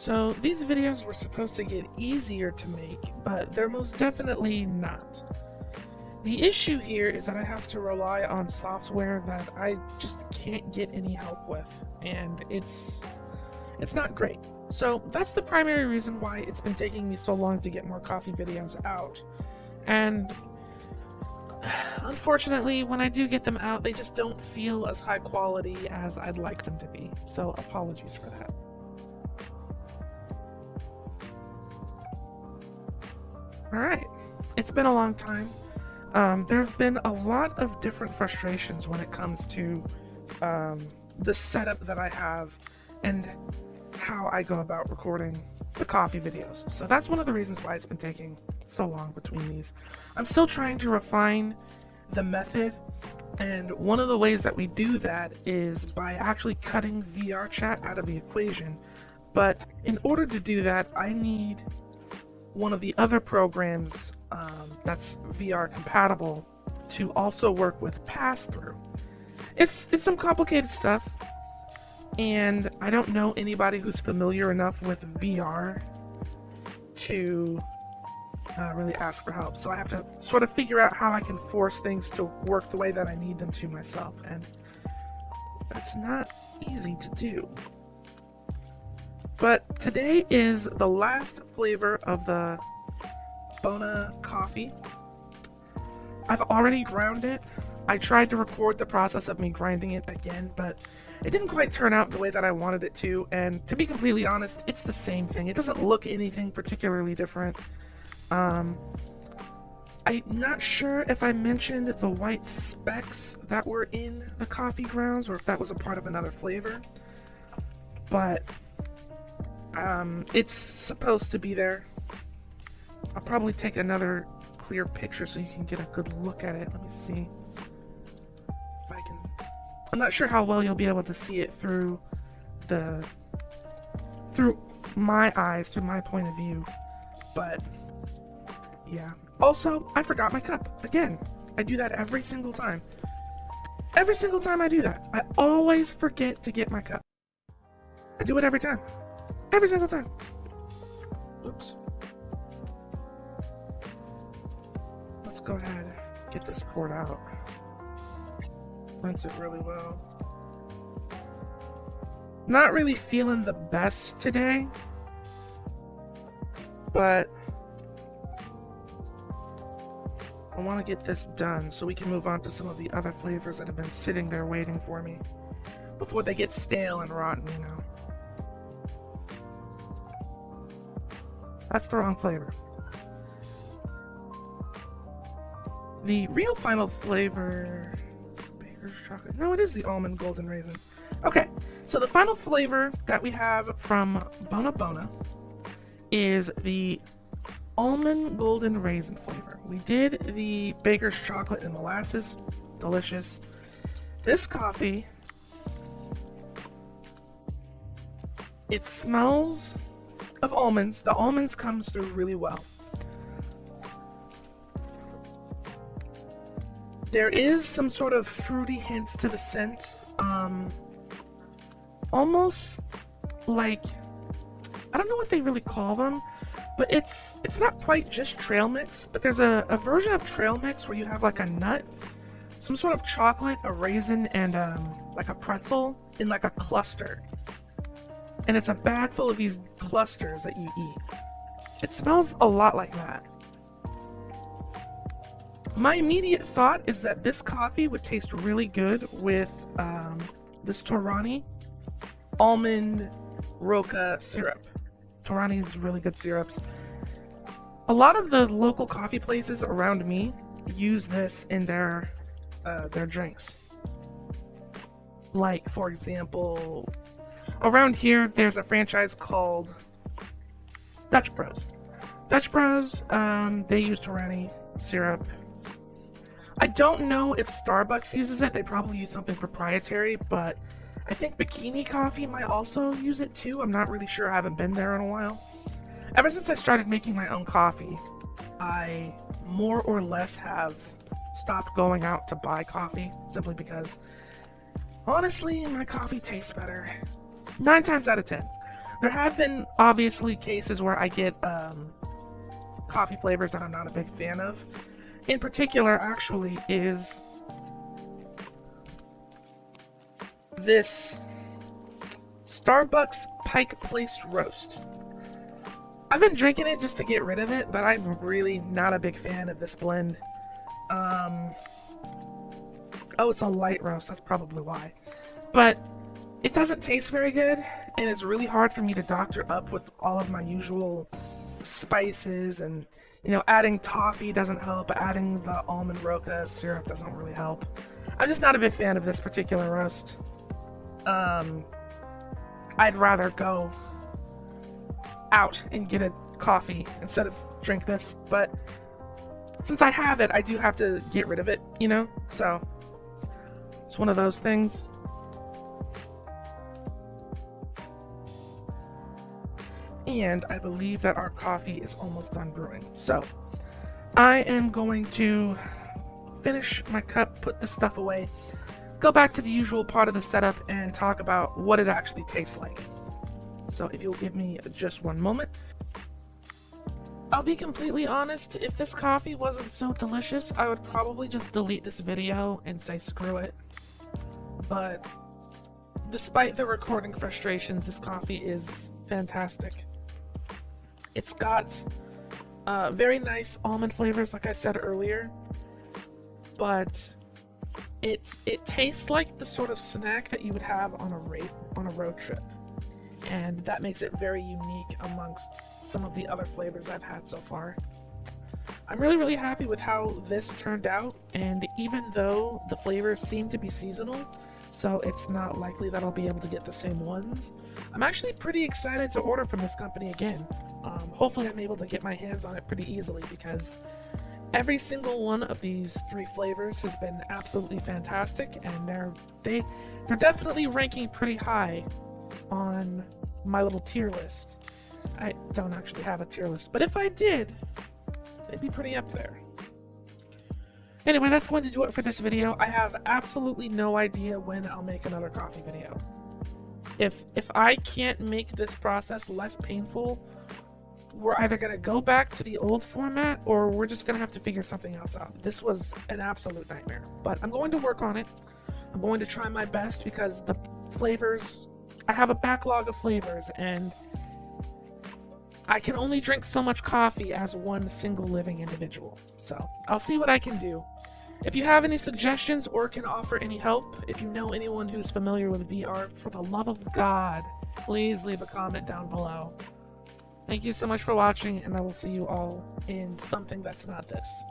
So these videos were supposed to get easier to make, but they're most definitely not. The issue here is that I have to rely on software that I just can't get any help with, and it's not great. So that's the primary reason why it's been taking me so long to get more coffee videos out. And unfortunately, when I do get them out, they just don't feel as high quality as I'd like them to be. So apologies for that. Alright, it's been a long time. There have been a lot of different frustrations when it comes to the setup that I have and how I go about recording the coffee videos. So that's one of the reasons why it's been taking so long between these. I'm still trying to refine the method, and one of the ways that we do that is by actually cutting VR chat out of the equation. But in order to do that, I need one of the other programs that's VR compatible to also work with pass-through. It's some complicated stuff, and I don't know anybody who's familiar enough with VR to really ask for help. So I have to sort of figure out how I can force things to work the way that I need them to myself, and that's not easy to do. But today is the last flavor of the Bona coffee. I've already ground it. I tried to record the process of me grinding it again, but it didn't quite turn out the way that I wanted it to, and to be completely honest, it's the same thing. It doesn't look anything particularly different. I'm not sure if I mentioned the white specks that were in the coffee grounds or if that was a part of another flavor, but it's supposed to be there. I'll probably take another clear picture so you can get a good look at it. Let me see if I can. I'm not sure how well you'll be able to see it through my eyes, through my point of view, but yeah. Also, I forgot my cup again. I do that every single time. Every single time I do that, I always forget to get my cup. I do it every time. Every single time. Oops. Let's go ahead and get this poured out. Rinse it really well. Not really feeling the best today, but I want to get this done so we can move on to some of the other flavors that have been sitting there waiting for me before they get stale and rotten, you know. That's the wrong flavor. The real final flavor, Baker's chocolate. No, it is the almond golden raisin. Okay, so the final flavor that we have from Bona is the almond golden raisin flavor. We did the Baker's chocolate and molasses. Delicious. This coffee, it smells of almonds. The almonds comes through really well. There is some sort of fruity hints to the scent. Almost like, I don't know what they really call them, but it's not quite just trail mix, but there's a version of trail mix where you have like a nut, some sort of chocolate, a raisin, and like a pretzel in like a cluster. And it's a bag full of these clusters that you eat. It smells a lot like that. My immediate thought is that this coffee would taste really good with this Torani almond roca syrup. Torani is really good syrups. A lot of the local coffee places around me use this in their drinks. Like, for example, around here there's a franchise called Dutch Bros. Dutch Bros, they use Torani syrup. I don't know if Starbucks uses it. They probably use something proprietary, but I think Bikini Coffee might also use it too. I'm not really sure. I haven't been there in a while. Ever since I started making my own coffee, I more or less have stopped going out to buy coffee, simply because honestly my coffee tastes better 9 times out of 10. There have been obviously cases where I get coffee flavors that I'm not a big fan of. In particular, actually, is this Starbucks Pike Place Roast. I've been drinking it just to get rid of it, but I'm really not a big fan of this blend. Oh, it's a light roast, that's probably why. But it doesn't taste very good, and it's really hard for me to doctor up with all of my usual spices, and adding toffee doesn't help, adding the almond roca syrup doesn't really help. I'm just not a big fan of this particular roast. I'd rather go out and get a coffee instead of drink this, but since I have it, I do have to get rid of it, so it's one of those things. And I believe that our coffee is almost done brewing, so I am going to finish my cup, put this stuff away, go back to the usual part of the setup, and talk about what it actually tastes like. So if you'll give me just one moment. I'll be completely honest, if this coffee wasn't so delicious, I would probably just delete this video and say screw it. But despite the recording frustrations, this coffee is fantastic. It's got very nice almond flavors, like I said earlier, but it tastes like the sort of snack that you would have on a road trip. And that makes it very unique amongst some of the other flavors I've had so far. I'm really happy with how this turned out, and even though the flavors seem to be seasonal, so it's not likely that I'll be able to get the same ones, I'm actually pretty excited to order from this company again. Hopefully I'm able to get my hands on it pretty easily, because every single one of these 3 flavors has been absolutely fantastic, and they're definitely ranking pretty high on my little tier list. I don't actually have a tier list, but if I did, they'd be pretty up there. Anyway, that's going to do it for this video. I have absolutely no idea when I'll make another coffee video. If I can't make this process less painful, we're either going to go back to the old format, or we're just going to have to figure something else out. This was an absolute nightmare, but I'm going to work on it. I'm going to try my best, because the flavors, I have a backlog of flavors, and I can only drink so much coffee as one single living individual. So I'll see what I can do. If you have any suggestions or can offer any help, if you know anyone who's familiar with VR, for the love of God, please leave a comment down below. Thank you so much for watching, and I will see you all in something that's not this.